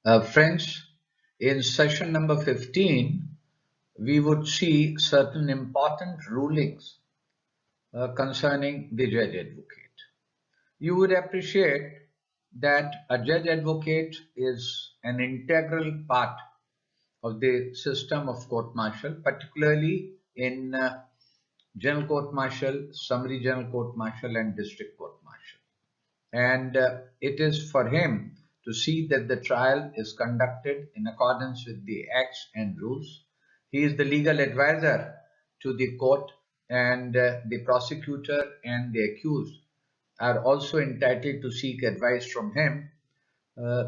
Friends, in session number 15, we would see certain important rulings concerning the judge advocate. You would appreciate that a judge advocate is an integral part of the system of court martial, particularly in general court martial, summary general court martial, and district court martial. And it is for him to see that the trial is conducted in accordance with the acts and rules. He is the legal advisor to the court, and the prosecutor and the accused are also entitled to seek advice from him, uh,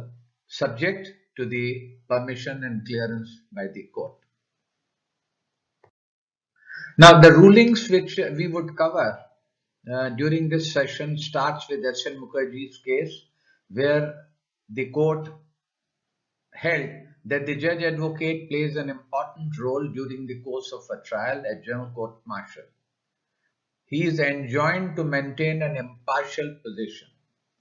subject to the permission and clearance by the court. Now, the rulings which we would cover during this session starts with S.N. Mukherjee's case, where the court held that the judge advocate plays an important role during the course of a trial at general court martial. He is enjoined to maintain an impartial position.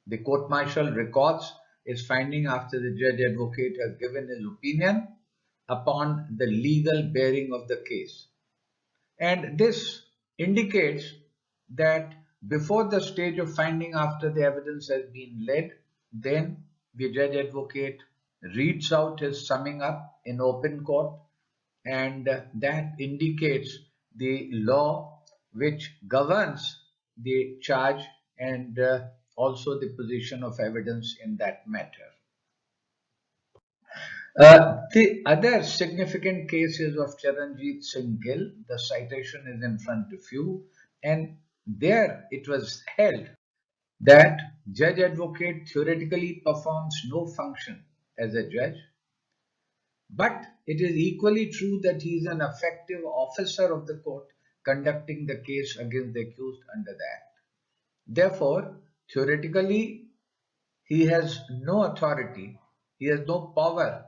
The court martial records his finding after the judge advocate has given his opinion upon the legal bearing of the case. And this indicates that before the stage of finding after the evidence has been led, then the judge advocate reads out his summing up in open court, and that indicates the law which governs the charge and also the position of evidence in that matter. The other significant case is of Charanjit Singh Gill. The citation is in front of you, and there it was held that judge advocate theoretically performs no function as a judge, but it is equally true that he is an effective officer of the court conducting the case against the accused under the Act. Therefore, theoretically, he has no authority, he has no power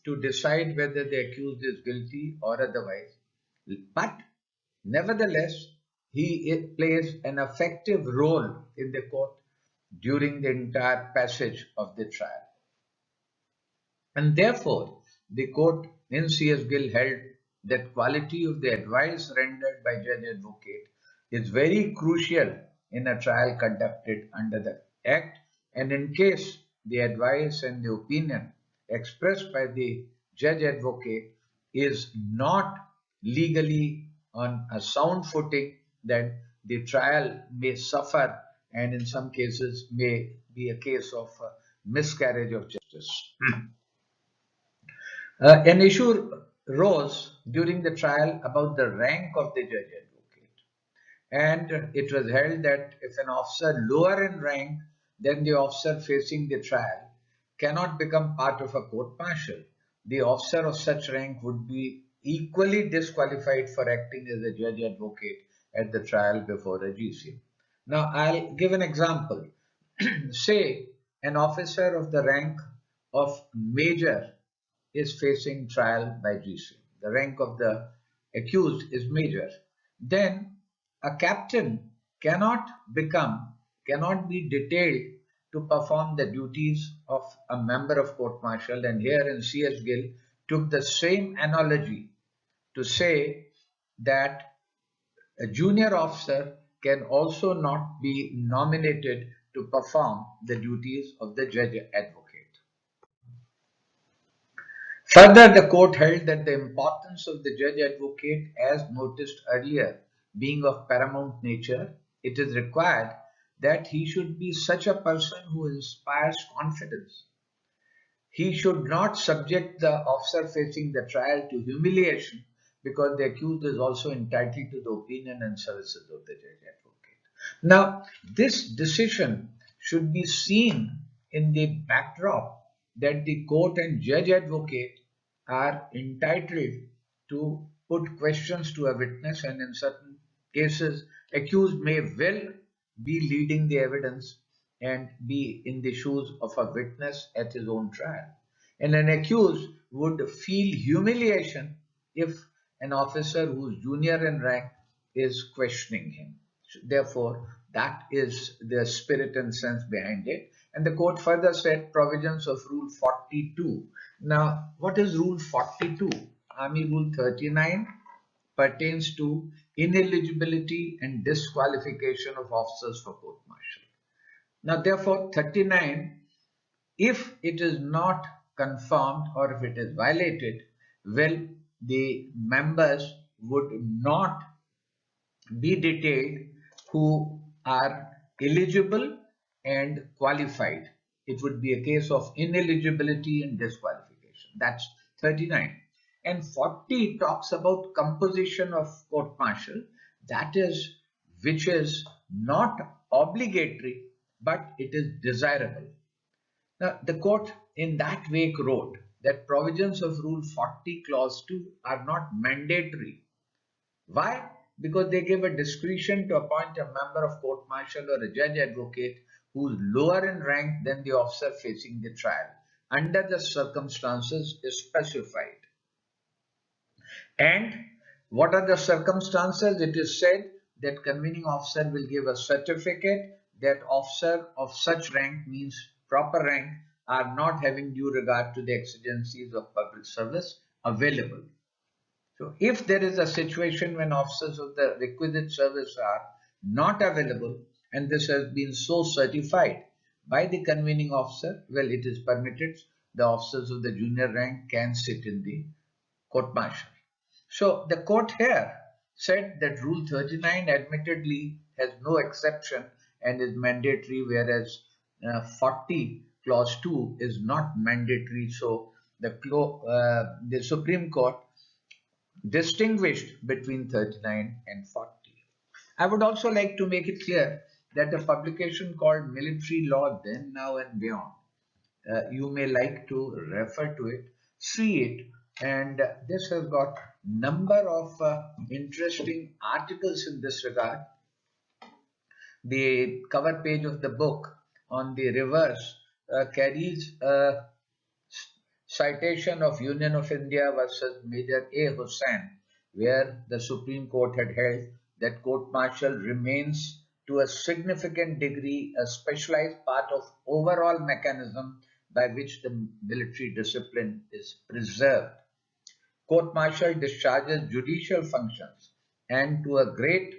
to decide whether the accused is guilty or otherwise. But nevertheless, he plays an effective role in the court during the entire passage of the trial. And therefore, the court in C.S. Gill held that quality of the advice rendered by judge advocate is very crucial in a trial conducted under the Act, and in case the advice and the opinion expressed by the judge advocate is not legally on a sound footing, then the trial may suffer, and in some cases may be a case of miscarriage of justice. An issue rose during the trial about the rank of the judge advocate, and it was held that if an officer lower in rank than the officer facing the trial cannot become part of a court martial, the officer of such rank would be equally disqualified for acting as a judge advocate at the trial before a GC. Now, I'll give an example. Say an officer of the rank of major is facing trial by GC. The rank of the accused is major. Then a captain cannot be detailed to perform the duties of a member of court martial, and here in C.S. Gill took the same analogy to say that a junior officer can also not be nominated to perform the duties of the judge advocate. Further, the court held that the importance of the judge advocate, as noticed earlier, being of paramount nature, it is required that he should be such a person who inspires confidence. He should not subject the officer facing the trial to humiliation, because the accused is also entitled to the opinion and services of the judge advocate. Now, this decision should be seen in the backdrop that the court and judge advocate are entitled to put questions to a witness, and in certain cases, accused may well be leading the evidence and be in the shoes of a witness at his own trial. And an accused would feel humiliation if an officer who is junior in rank is questioning him. Therefore, that is the spirit and sense behind it. And the court further said provisions of Rule 42. Now, what is Rule 42? Army Rule 39 pertains to ineligibility and disqualification of officers for court martial. Now, therefore, 39, if it is not confirmed or if it is violated, well, the members would not be detailed who are eligible and qualified. It would be a case of ineligibility and disqualification. That's 39. And 40 talks about composition of court martial, that is, which is not obligatory, but it is desirable. Now, the court in that wake wrote that provisions of Rule 40 Clause 2 are not mandatory. Why? Because they give a discretion to appoint a member of court martial or a judge advocate who is lower in rank than the officer facing the trial, under the circumstances specified. And what are the circumstances? It is said that convening officer will give a certificate that officer of such rank, means proper rank, are not having due regard to the exigencies of public service available. So if there is a situation when officers of the requisite service are not available and this has been so certified by the convening officer, well, it is permitted. The officers of the junior rank can sit in the court martial. So the court here said that Rule 39 admittedly has no exception and is mandatory, whereas 40 Clause 2 is not mandatory. So the Supreme Court distinguished between 39 and 40. I would also like to make it clear that a publication called Military Law Then, Now and Beyond, you may like to refer to it, see it, and this has got number of interesting articles in this regard. The cover page of the book on the reverse carries a citation of Union of India versus Major A. Hussain, where the Supreme Court had held that court martial remains to a significant degree a specialized part of overall mechanism by which the military discipline is preserved. Court martial discharges judicial functions and to a great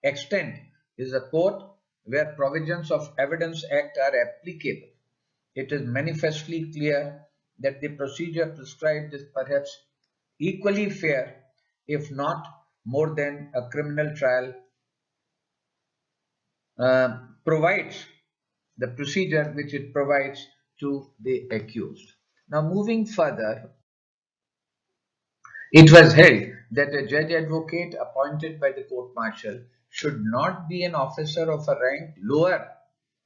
extent is a court where provisions of Evidence Act are applicable. It is manifestly clear that the procedure prescribed is perhaps equally fair, if not more than a criminal trial provides, the procedure which it provides to the accused. Now, moving further, it was held that a judge advocate appointed by the court martial should not be an officer of a rank lower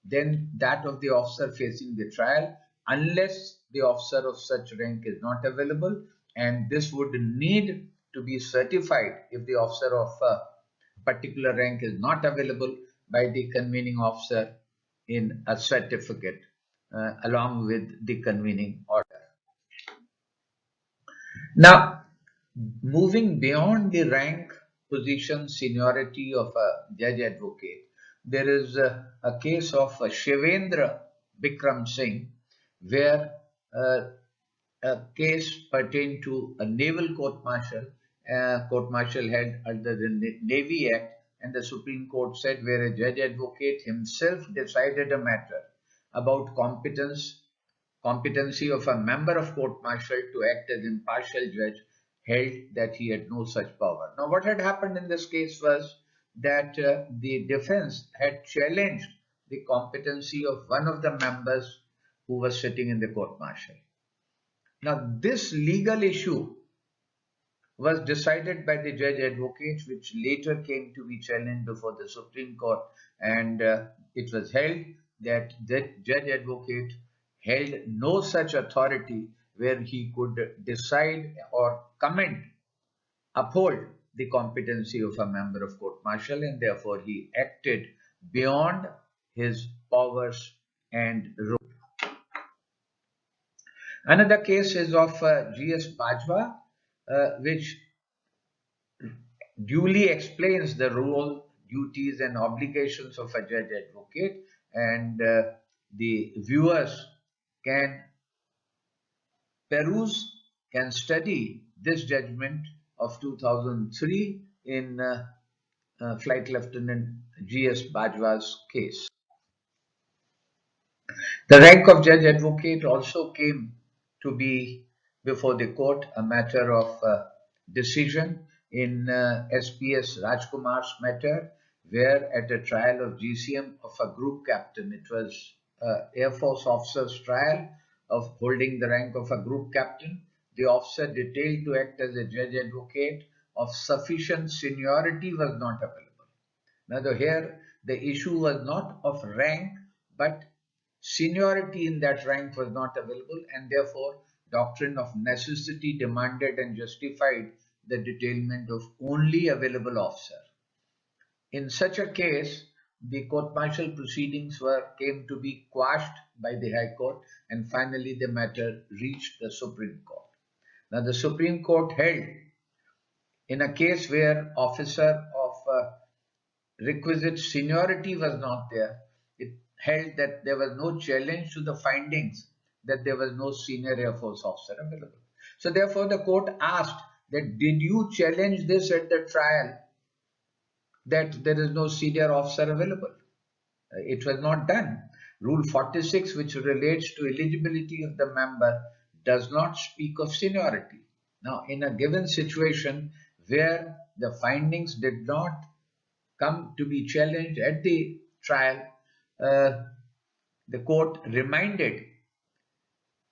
than that of the officer facing the trial, unless the officer of such rank is not available, and this would need to be certified if the officer of a particular rank is not available by the convening officer in a certificate along with the convening order. Now, moving beyond the rank, position, seniority of a judge advocate, there is a case of Shivendra Bikram Singh, where a case pertained to a naval court martial held under the Navy Act, and the Supreme Court said where a judge advocate himself decided a matter about competency of a member of court martial to act as impartial judge, held that he had no such power. Now, what had happened in this case was that the defense had challenged the competency of one of the members who was sitting in the court martial. Now, this legal issue was decided by the judge advocate, which later came to be challenged before the Supreme Court, and it was held that the judge advocate held no such authority where he could decide or uphold the competency of a member of court martial, and therefore he acted beyond his powers and role. Another case is of G.S. Bajwa, which duly explains the role, duties, and obligations of a judge advocate, and the viewers can peruse, can study this judgment of 2003 in Flight Lieutenant G.S. Bajwa's case. The rank of judge advocate also came to be before the court a matter of decision in SPS Rajkumar's matter, where at a trial of GCM of a group captain, it was Air Force officer's trial of holding the rank of a group captain. The officer detailed to act as a judge advocate of sufficient seniority was not available. Now, here the issue was not of rank, but seniority in that rank was not available, and therefore doctrine of necessity demanded and justified the detailment of only available officer. In such a case, the court-martial proceedings came to be quashed by the High Court, and finally the matter reached the Supreme Court. Now, the Supreme Court held in a case where officer of requisite seniority was not there, it held that there was no challenge to the findings that there was no senior Air Force officer available. So therefore the court asked that did you challenge this at the trial that there is no senior officer available? It was not done. Rule 46, which relates to eligibility of the member, does not speak of seniority. Now, in a given situation where the findings did not come to be challenged at the trial, the court reminded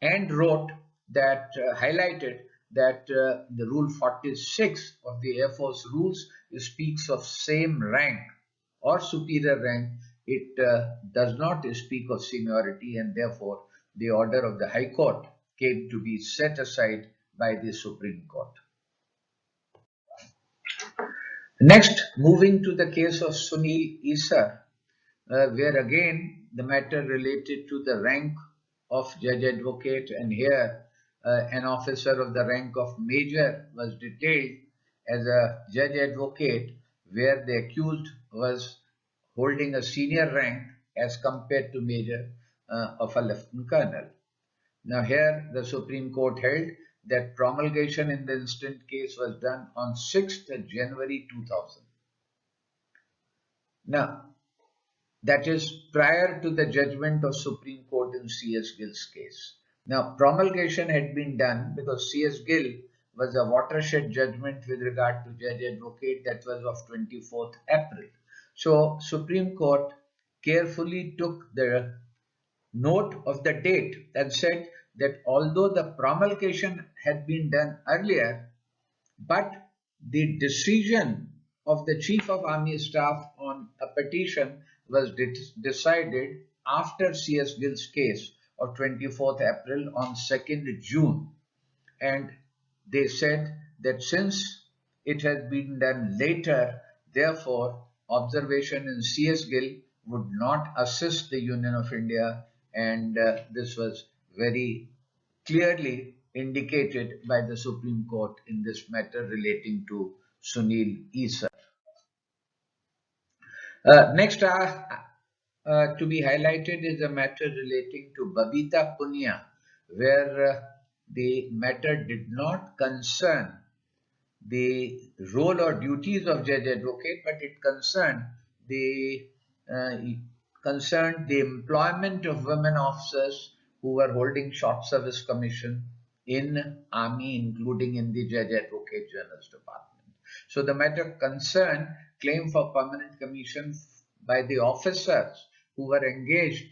and wrote that, highlighted that the Rule 46 of the Air Force rules speaks of same rank or superior rank. It does not speak of seniority, and therefore the order of the High Court came to be set aside by the Supreme Court. Next, moving to the case of Sunil Isar, where again the matter related to the rank of judge advocate, and here an officer of the rank of major was detailed as a judge advocate, where the accused was holding a senior rank as compared to major of a lieutenant colonel. Now here the Supreme Court held that promulgation in the instant case was done on 6th January 2000. Now, that is prior to the judgment of Supreme Court in C.S. Gill's case. Now, promulgation had been done because C.S. Gill was a watershed judgment with regard to judge advocate that was of 24th April. So, Supreme Court carefully took the note of the date and said that although the promulgation had been done earlier, but the decision of the Chief of Army Staff on a petition was decided after C.S. Gill's case of 24th April on 2nd June. And they said that since it has been done later, therefore observation in C.S. Gill would not assist the Union of India, and this was very clearly indicated by the Supreme Court in this matter relating to Sunil Isar. Next to be highlighted is a matter relating to Babita Punia, where the matter did not concern the role or duties of judge advocate, but it concerned the employment of women officers who were holding short service commission in Army, including in the Judge Advocate General's Department. So the matter concerned claim for permanent commission by the officers who were engaged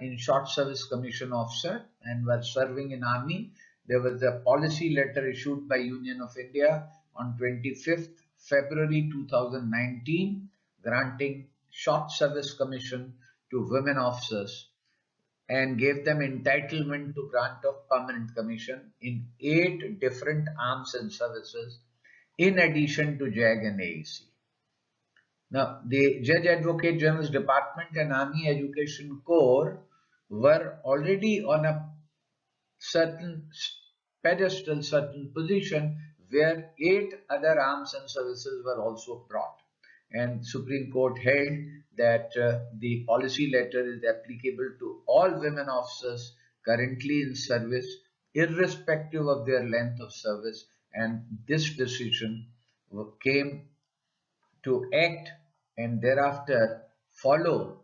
in short service commission officer and were serving in Army. There was a policy letter issued by Union of India on 25th February 2019 granting short service commission to women officers and gave them entitlement to grant of permanent commission in 8 different arms and services in addition to JAG and AEC. Now, the Judge Advocate General's Department and Army Education Corps were already on a certain pedestal, certain position where 8 other arms and services were also brought. and Supreme Court held that the policy letter is applicable to all women officers currently in service, irrespective of their length of service, and this decision came to act and thereafter follow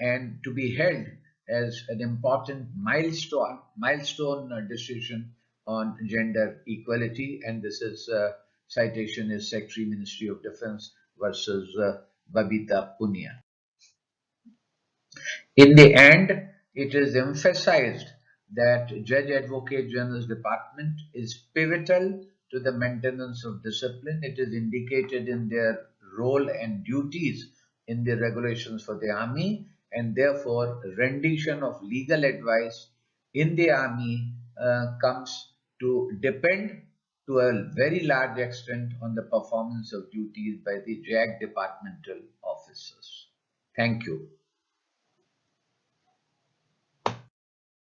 and to be held as an important milestone decision on gender equality. And this is citation is Secretary Ministry of Defense versus Babita Punia. In the end, it is emphasized that Judge Advocate General's Department is pivotal to the maintenance of discipline. It is indicated in their role and duties in the regulations for the Army, and therefore, rendition of legal advice in the Army comes to depend to a very large extent on the performance of duties by the JAG departmental officers. Thank you.